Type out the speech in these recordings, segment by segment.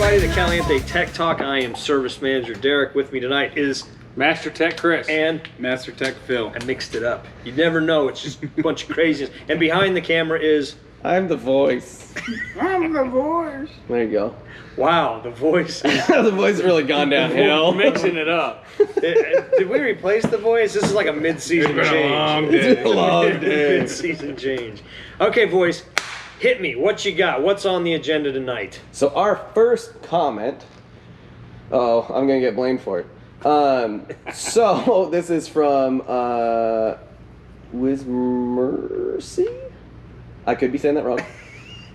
everybody to Caliente Tech Talk. I am Service Manager Derek. With me tonight is Master Tech Chris. And Master Tech Phil. I mixed it up. You never know. It's just a bunch of craziness. And behind the camera is... I'm the voice. I'm the voice. There you go. Wow, the voice is... The voice really gone downhill. Mixing it up. Did we replace the voice? This is like a mid-season It's been a change. long It's been a long day. Mid-season change. Okay, voice. Hit me. What you got? What's on the agenda tonight? So our first comment. Oh, I'm gonna get blamed for it. So this is from Mercy. I could be saying that wrong.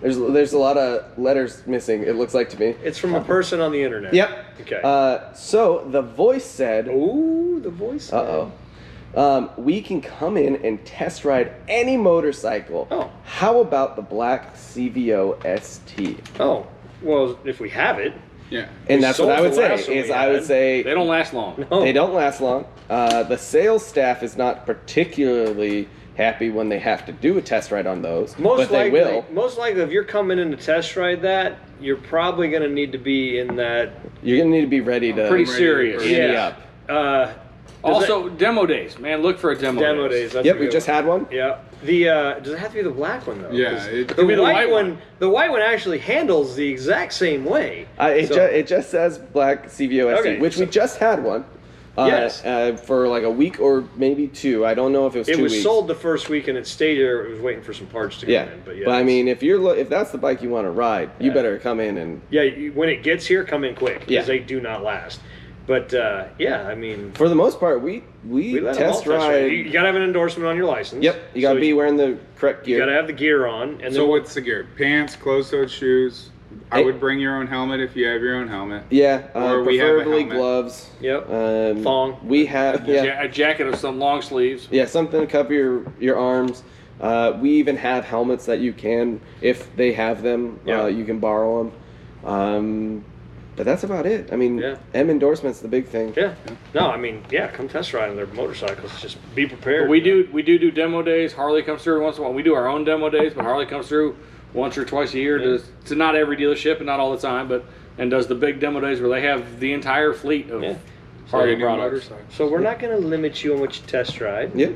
There's a lot of letters missing. It looks like to me. It's from a person on the internet. Yep. Okay. So the voice said. Ooh, the voice. We can come in and test ride any motorcycle. Oh. How about the black CVO ST? Oh, well, if we have it. Yeah. And that's what I would sold the last say. one Is we I would had. say They don't last long. No. they don't last long. The sales staff is not particularly happy when they have to do a test ride on those, but they will. Most likely, if you're coming in to test ride that, you're probably going to need to be in that. You're gonna need to be ready to Pretty serious. giddy Yeah. up. Also, demo days. Man, look for a demo Demo days. days. That's Yep, a we good just one. had one. Yeah. Does it have to be the black one though? Yeah, 'Cause it the could be the white white one. one. The white one actually handles the exact same way. It just says black CVO ST, Okay, which we just had one. Yes. For like a week or maybe two. I don't know if it was It 2 was weeks. sold the first week and it stayed there. It was waiting for some parts to come Yeah. in. But yeah. But I mean, if that's the bike you want to ride, you better come in and. Yeah, when it gets here, come in quick because Yeah. they do not last. But yeah, I mean, For the most part, we let them all test ride. You got to have an endorsement on your license. Yep, you gotta So be wearing the correct You gear. got to have the gear on, and So then what's the gear? Pants, closed-toed shoes. I Hey. would bring your own helmet if you have your own helmet. Yeah, Or we have a preferably helmet. gloves. Yep. Thong. We have A jacket of some long sleeves. yeah, something to cover your arms. We even have helmets that you can, if they have them, Yeah. you can borrow them. But that's about it. I mean, Yeah. M endorsement's the big thing. Yeah. No, I mean, yeah, come test ride on their motorcycles. Just be prepared. But we do demo days. Harley comes through once in a while. We do our own demo days, but Harley comes through once or twice a year to not every dealership and not all the time, and does the big demo days where they have the entire fleet of Harley New products. motorcycle. So we're not going to limit you on what you test ride. Yeah.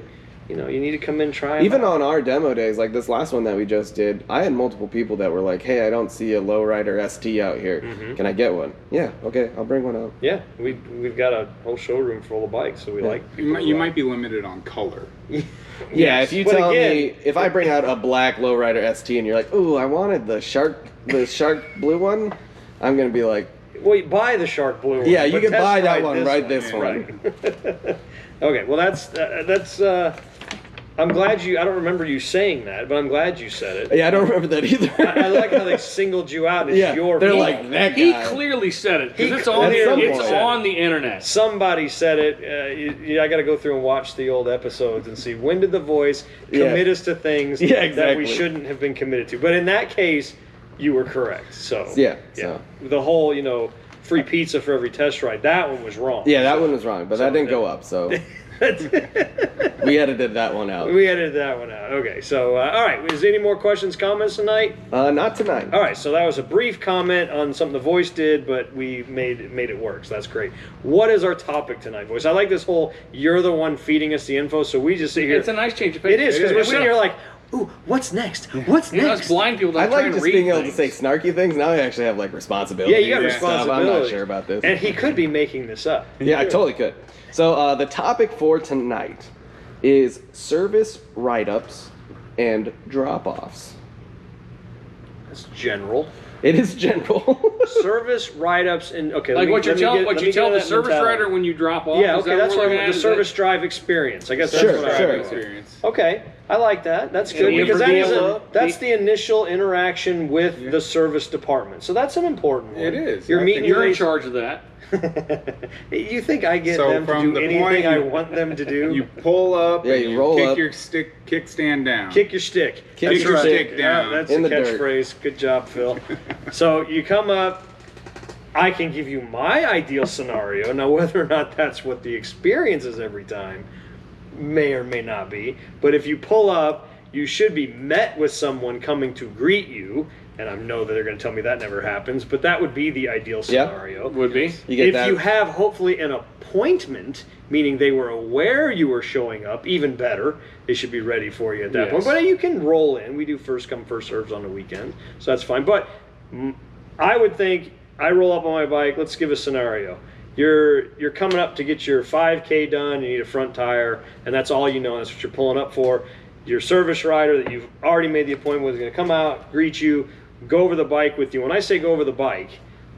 You know, you need to come in and try 'em Even out. on our demo days, like this last one that we just did, I had multiple people that were like, "Hey, I don't see a lowrider ST out here. Can I get one?" Yeah, okay, I'll bring one out. Yeah, we've got a whole showroom full of bikes, so we like. You might be limited on color. Yeah, Yes, if you but tell again- me, if I bring out a black lowrider ST and you're like, "Ooh, I wanted the shark blue one," I'm gonna be like, Well, you buy the shark blue one. "Yeah, you but can test buy that ride one, ride this one." Right. Okay, well that's. I'm glad I don't remember you saying that, but I'm glad you said it. Yeah, I don't remember that either. I like how they singled you out. It's Yeah, your they're fault. like that He guy. clearly said it He because it's on clearly it's said on the internet. Somebody said it. I got to go through and watch the old episodes and see when did the voice commit us to things Yeah, that exactly. we shouldn't have been committed to. But in that case, you were correct. So Yeah, so. the whole free pizza for every test ride, that one was wrong. Yeah, that one was wrong, but So that didn't that- go up, so we edited that one out. We edited that one out. Okay, so all right. Is there any more questions, comments tonight? Not tonight. All right, so that was a brief comment on something the voice did, but we made it work. So that's great. What is our topic tonight, voice? I like this whole you're the one feeding us the info, so we just sit here. It's a nice change of pace. It is because It we're is. sitting here like, ooh, what's next? What's You know, next? us blind people don't I try like and just read being able to things. say snarky things. Now I actually have like responsibility. Yeah, you got Yeah. responsibility. I'm not sure about this. And he could be making this up. Yeah, I totally could. So the topic for tonight is service write-ups and drop-offs. That's general. It is general. Service write-ups and okay. Like what you tell the service mentality. rider when you drop off. Yeah, is okay, that that's what we're what looking the at? Is service that- drive experience. I guess that's Sure, what I sure. would Experience. Okay, I like that. That's good Yeah, because for that is the- that's the initial interaction with the service department. So that's an important one. It is. You're I meeting. think You're in with- charge of that. You think I get So them to from do the anything point I you- want them to do? You pull up. Yeah, and you roll kick up. your kickstand down. Kick your stick. Kick That's your right. stick down. Yeah, that's in a the dirt. catchphrase. Good job, Phil. So you come up. I can give you my ideal scenario. Now, whether or not that's what the experience is every time may or may not be. But if you pull up, you should be met with someone coming to greet you. and I know that they're going to tell me that never happens, but that would be the ideal scenario. Would be. You get If that. you have hopefully an appointment, meaning they were aware you were showing up, even better, they should be ready for you at that Yes. point. But you can roll in. We do first come, first serves on the weekend, so that's fine. But I would think, I roll up on my bike, let's give a scenario. You're coming up to get your 5K done, you need a front tire, and that's all you know, that's what you're pulling up for. Your service rider that you've already made the appointment with is going to come out, greet you, go over the bike with you. When I say go over the bike,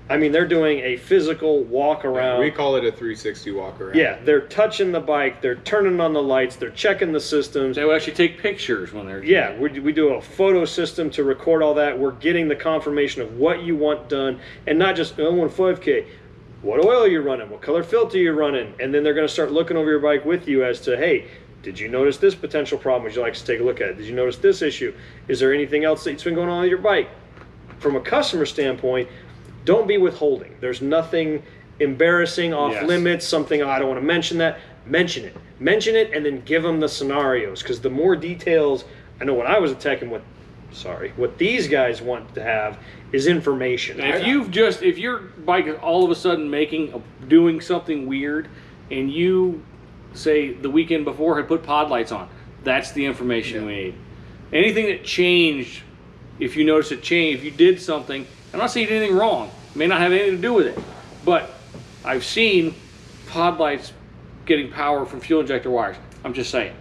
I mean they're doing a physical walk around. We call it a 360 walk around. Yeah, they're touching the bike, they're turning on the lights, they're checking the systems. They will actually take pictures when they're. Yeah, we do a photo system to record all that. We're getting the confirmation of what you want done, and not just, I want 5K. What oil you're running, what color filter you're running, and then they're going to start looking over your bike with you as to, hey, did you notice this potential problem? Would you like to take a look at it? Did you notice this issue? Is there anything else that's been going on with your bike? From a customer standpoint, don't be withholding. There's nothing embarrassing, off Yes. limits, something, oh, I don't want to mention that. Mention it. Mention it, and then give them the scenarios, because the more details, I know when I was a tech and what these guys want to have is information. And if your bike is all of a sudden doing something weird, and you say the weekend before had put pod lights on, that's the information we need. Anything that changed, if you notice it changed, if you did something, I'm not saying you did anything wrong, it may not have anything to do with it, but I've seen pod lights getting power from fuel injector wires. I'm just saying.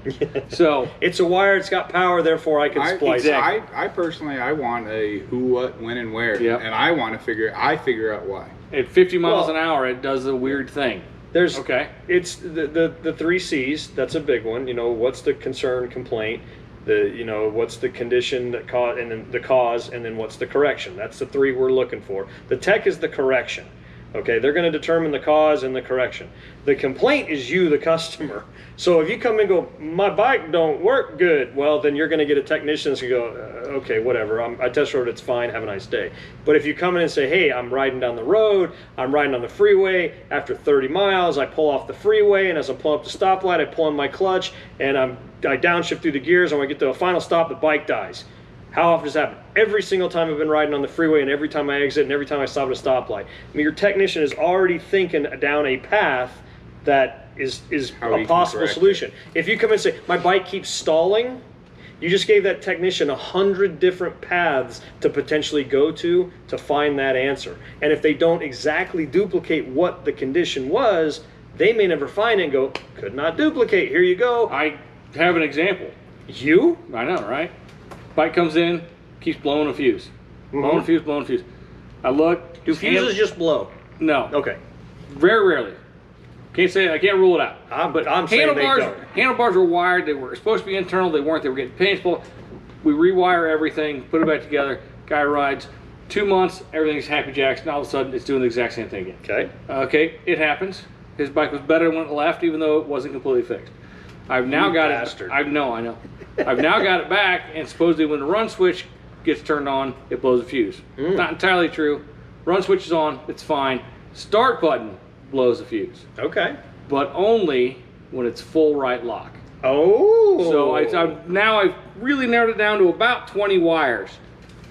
So it's a wire, it's got power, therefore I can splice it. I personally, I want a who, what, when, and where, Yep. and I want to figure out why. at 50 miles an hour, it does a weird thing. There's Okay. It's the 3 C's. That's a big one. You know, what's the concern, complaint, what's the condition that caused, and then the cause, and then what's the correction. That's the 3 we're looking for. The tech is the correction. Okay, they're going to determine the cause and the correction. The complaint is you, the customer. So if you come and go, my bike don't work good, well, then you're going to get a technician that's going to go, okay, whatever, I test rode, it's fine, have a nice day. But if you come in and say, hey, I'm riding down the road, I'm riding on the freeway, after 30 miles, I pull off the freeway, and as I'm pulling up the stoplight, I pull on my clutch, and I downshift through the gears, and when I get to a final stop, the bike dies. How often does that happen? Every single time I've been riding on the freeway, and every time I exit, and every time I stop at a stoplight. I mean, your technician is already thinking down a path that is a possible solution. If you come and say, my bike keeps stalling, you just gave that technician 100 different paths to potentially go to find that answer. And if they don't exactly duplicate what the condition was, they may never find it and go, could not duplicate, here you go. I have an example. You? I know, right? Bike comes in, keeps blowing a fuse. Blowing a fuse, blowing a fuse. I look. Do fuses just blow? No. Okay. Very rarely. I can't rule it out. But I'm saying they don't. Handlebars were wired. They were supposed to be internal. They weren't. They were getting painful. We rewire everything, put it back together. Guy rides 2 months. Everything's happy jacks. And all of a sudden, it's doing the exact same thing again. Okay. Okay, it happens. His bike was better when it left, even though it wasn't completely fixed. I've now got bastard. it. I know. I've now got it back, and supposedly when the run switch gets turned on, it blows a fuse. Not entirely true. Run switch is on, it's fine. Start button blows a fuse, Okay. but only when it's full right lock. Oh. So I've really narrowed it down to about 20 wires,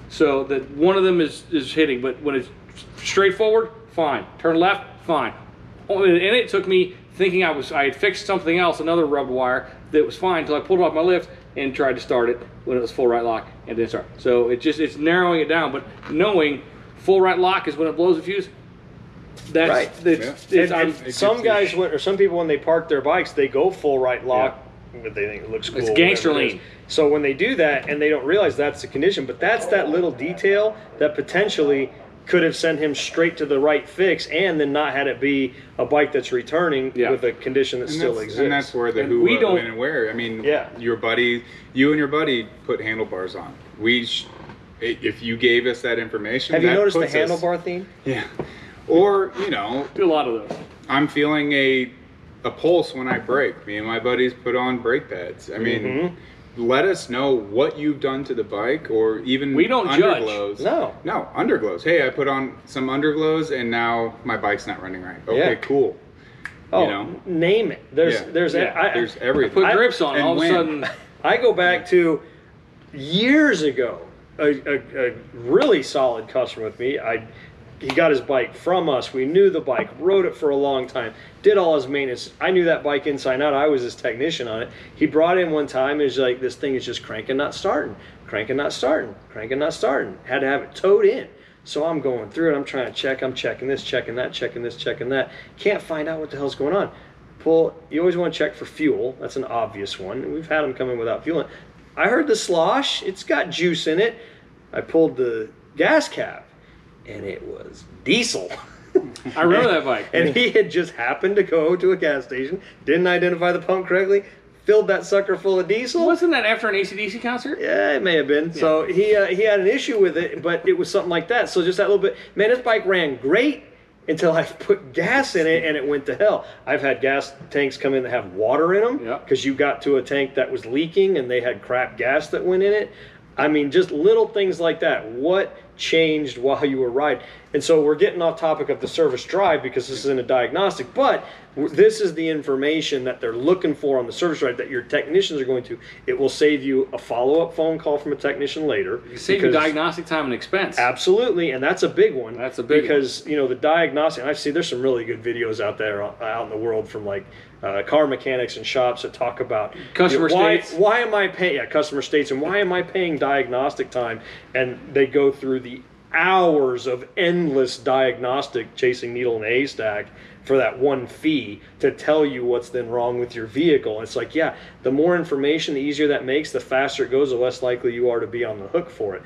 so that one of them is hitting. But when it's straightforward, fine. Turn left, fine. And it took me thinking I had fixed something else, another rubbed wire that was fine, until I pulled it off my lift and tried to start it when it was full right lock and didn't start. So it's narrowing it down, but knowing full right lock is when it blows a fuse. That's right. Some people when they park their bikes, they go full right lock, but they think it looks cool. It's gangster lean. So when they do that and they don't realize that's the condition, but that's that little detail that potentially could have sent him straight to the right fix, and then not had it be a bike that's returning with a condition that still exists. And that's where the who, what, when, and where. I mean, you and your buddy put handlebars on. If you gave us that information, have you noticed the handlebar theme? Yeah. Or do a lot of those. I'm feeling a pulse when I brake. Me and my buddies put on brake pads. I mean. Let us know what you've done to the bike, or even we don't underglows. Judge. No, underglows. Hey, I put on some underglows and now my bike's not running right. Okay, cool. Oh, name it. There's everything. Put grips on. All of a sudden, I go back to years ago. a really solid customer with me. He got his bike from us. We knew the bike, rode it for a long time, did all his maintenance. I knew that bike inside out. I was his technician on it. He brought in one time and he's like, this thing is just cranking, not starting, cranking, not starting, cranking, not starting. Had to have it towed in. So I'm going through it. I'm trying to check. I'm checking this, checking that, checking this, checking that. Can't find out what the hell's going on. You always want to check for fuel. That's an obvious one. We've had them come in without fuel. I heard the slosh. It's got juice in it. I pulled the gas cap, and it was diesel. I remember that bike. And he had just happened to go to a gas station, didn't identify the pump correctly, filled that sucker full of diesel. Wasn't that after an AC/DC concert? Yeah, it may have been. Yeah. So he had an issue with it, but it was something like that. So just that little bit. Man, his bike ran great until I put gas in it and it went to hell. I've had gas tanks come in that have water in them because you got to a tank that was leaking and they had crap gas that went in it. I mean, just little things like that. What changed while you were riding? And so we're getting off topic of the service drive because this isn't a diagnostic, but this is the information that they're looking for on the service drive that your technicians are going to. It will save you a follow-up phone call from a technician later. You save you diagnostic time and expense. Absolutely, and that's a big one. That's a big because one. You know the diagnostic. I see there's some really good videos out there out in the world from like car mechanics and shops that talk about customer states. Why am I paying? Yeah, customer states, and why am I paying diagnostic time? And they go through the hours of endless diagnostic chasing needle in a haystack for that one fee to tell you what's then wrong with your vehicle. It's like, yeah, the more information, the easier that makes, the faster it goes, the less likely you are to be on the hook for it.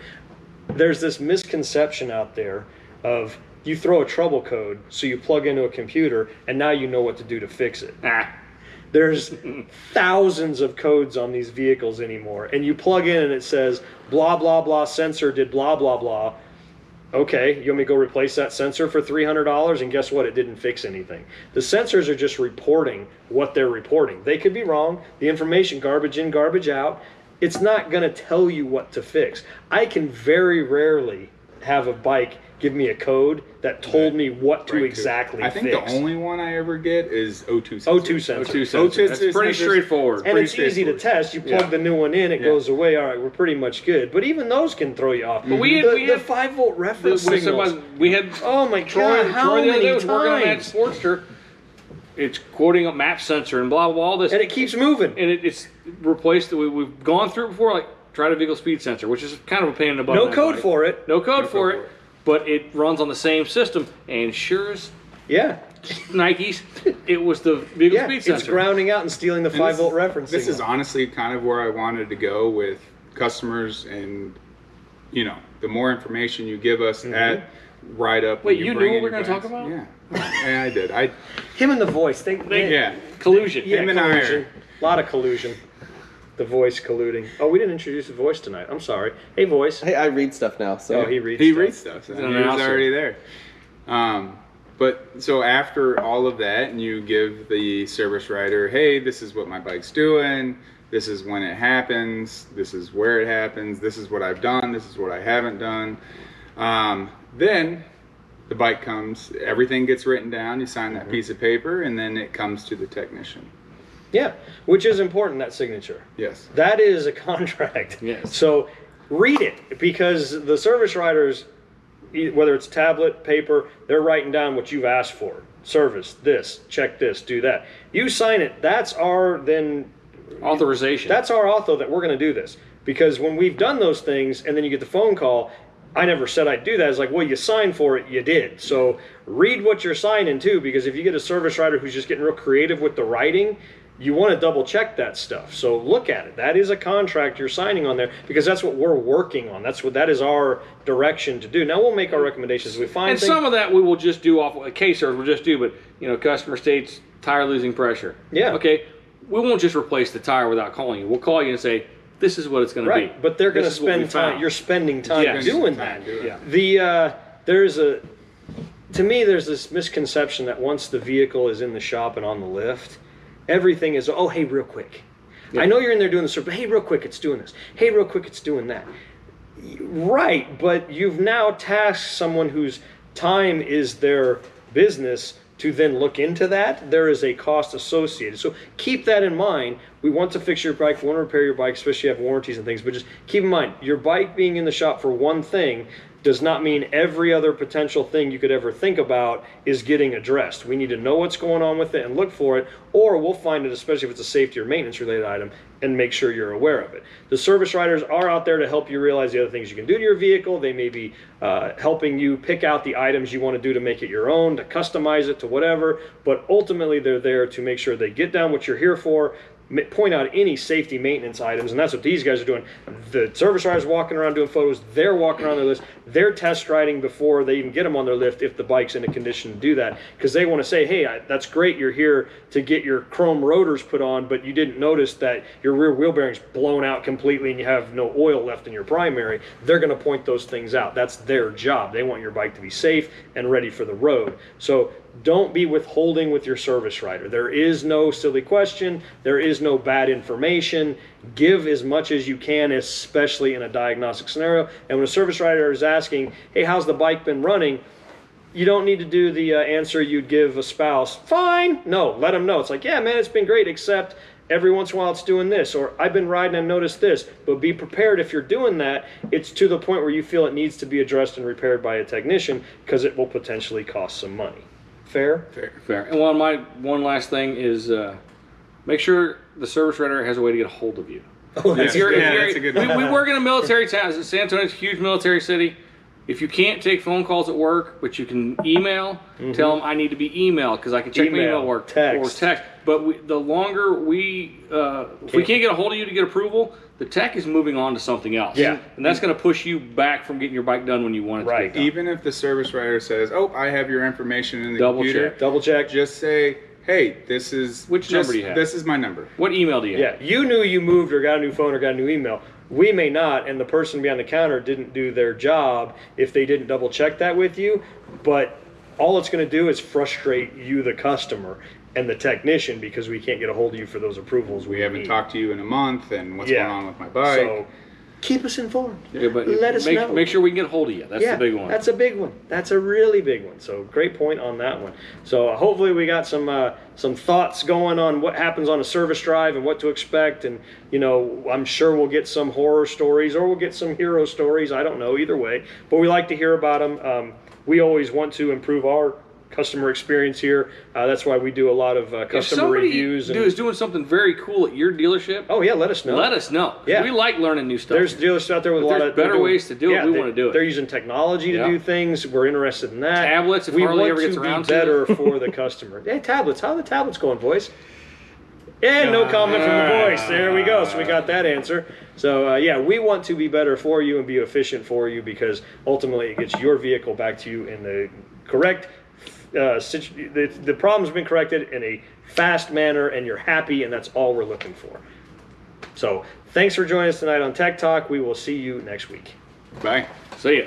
There's this misconception out there of you throw a trouble code, so you plug into a computer, and now you know what to do to fix it. There's thousands of codes on these vehicles anymore, and you plug in and it says, blah, blah, blah, sensor did blah, blah, blah. Okay, you want me to go replace that sensor for $300? And guess what? It didn't fix anything. The sensors are just reporting what they're reporting. They could be wrong. The information, garbage in, garbage out. It's not going to tell you what to fix. I can very rarely have a bike give me a code that told me what to exactly fix. I think the only one I ever get is O2 sensor. O2 sensor. That's pretty straightforward. And it's easy to test. You plug the new one in, it goes away. All right, we're pretty much good. But even those can throw you off. But we had the 5-volt reference signals. We had oh my God, how Troy the other day many was working on that times? Sportster. It's quoting a map sensor and blah, blah, blah, all this. And it keeps moving. And it's replaced. We've gone through it before, like try to vehicle speed sensor, which is kind of a pain in the butt. No code for it. No code for it. But it runs on the same system, and sure as Nikes, it was the vehicle speed sensor. It's grounding out and stealing the 5-volt reference This signal. is honestly kind of where I wanted to go with customers, and you know, the more information you give us at write up. Wait, you knew what we're going to talk about? Yeah, yeah, I did. Him and the voice. Collusion. Him and I are. A lot of collusion. The voice colluding. Oh, we didn't introduce the voice tonight. I'm sorry. Hey, voice. Hey, I read stuff now. So he reads stuff. So He's he an was announcer. already there. But so after all of that, and you give the service writer, hey, this is what my bike's doing. This is when it happens. This is where it happens. This is what I've done. This is what I haven't done. Then the bike comes. Everything gets written down. You sign that piece of paper, and then it comes to the technician. Yeah, which is important, that signature. Yes. That is a contract. Yes. So read it, because the service writers, whether it's tablet, paper, they're writing down what you've asked for. Service, this, check this, do that. You sign it, that's our authorization. That's our author that we're going to do this. Because when we've done those things and then you get the phone call, I never said I'd do that. It's like, well, you signed for it, you did. So read what you're signing too, because if you get a service writer who's just getting real creative with the writing, you want to double check that stuff. So look at it. That is a contract you're signing on there, because that's what we're working on. That is our direction to do. Now we'll make our recommendations. We find and some of that we will just do off a case service. We'll just do, but you know, customer states tire losing pressure. Yeah. Okay. We won't just replace the tire without calling you. We'll call you and say, this is what it's going to be. But they're going to spend time. You're spending time doing that. Yeah. To me, there's this misconception that once the vehicle is in the shop and on the lift, everything is, oh, hey, real quick. Yeah. I know you're in there doing this, but hey, real quick, it's doing this. Hey, real quick, it's doing that. Right, but you've now tasked someone whose time is their business to then look into that, there is a cost associated. So keep that in mind. We want to fix your bike, we want to repair your bike, especially if you have warranties and things, but just keep in mind, your bike being in the shop for one thing does not mean every other potential thing you could ever think about is getting addressed. We need to know what's going on with it and look for it, or we'll find it, especially if it's a safety or maintenance related item, and make sure you're aware of it. The service writers are out there to help you realize the other things you can do to your vehicle. They may be helping you pick out the items you want to do to make it your own, to customize it to whatever, but ultimately they're there to make sure they get down what you're here for, point out any safety maintenance items, and that's what these guys are doing. The service writers walking around doing photos, they're walking around their list, they're test riding before they even get them on their lift if the bike's in a condition to do that, because they want to say, hey, that's great, you're here to get your chrome rotors put on, but you didn't notice that your rear wheel bearing's blown out completely and you have no oil left in your primary. They're going to point those things out. That's their job. They want your bike to be safe and ready for the road. So don't be withholding with your service writer. There is no silly question. There is no bad information. Give as much as you can, especially in a diagnostic scenario. And when a service writer is asking, hey, how's the bike been running? You don't need to do the answer you'd give a spouse. Fine. No, let them know. It's like, yeah, man, it's been great, except every once in a while it's doing this, or I've been riding and noticed this. But be prepared if you're doing that, it's to the point where you feel it needs to be addressed and repaired by a technician, because it will potentially cost some money. Fair? Fair. And one last thing is make sure the service writer has a way to get a hold of you. Oh, that's that's a good one. We work in a military town. San Antonio's a huge military city. If you can't take phone calls at work, but you can email, tell them I need to be emailed because I can check my email work text. or text. But the longer if we can't get a hold of you to get approval, the tech is moving on to something else. Yeah. And that's going to push you back from getting your bike done when you want it to get done. Even if the service writer says, oh, I have your information in the computer. Double check. Just say, hey, this is number do you have? This is my number. What email do you have? Yeah, you knew you moved or got a new phone or got a new email. We may not, and the person behind the counter didn't do their job if they didn't double check that with you, but all it's going to do is frustrate you, the customer, and the technician, because we can't get a hold of you for those approvals We haven't talked to you in a month, and what's Yeah. going on with my bike. So keep us informed. Yeah, but Let us know. Make sure we can get a hold of you. That's the big one. That's a big one. That's a really big one. So great point on that one. So hopefully we got some thoughts going on what happens on a service drive and what to expect. And I'm sure we'll get some horror stories or we'll get some hero stories. I don't know, either way. But we like to hear about them. We always want to improve our customer experience here. That's why we do a lot of customer reviews. Is doing something very cool at your dealership. Oh yeah, let us know. Let us know. Yeah. We like learning new stuff. There's dealers out there with a lot of better ways to do it. We want to do it. They're using technology to do things. We're interested in that. Tablets, if we Harley want ever gets to around be to it. better for the customer. Hey, tablets. How are the tablets going, boys? And no comment from the voice. There we go. So we got that answer. So yeah, we want to be better for you and be efficient for you, because ultimately it gets your vehicle back to you in the correct. The problem's been corrected in a fast manner, and you're happy, and that's all we're looking for. So thanks for joining us tonight on Tech Talk. We will see you next week. Bye. See ya.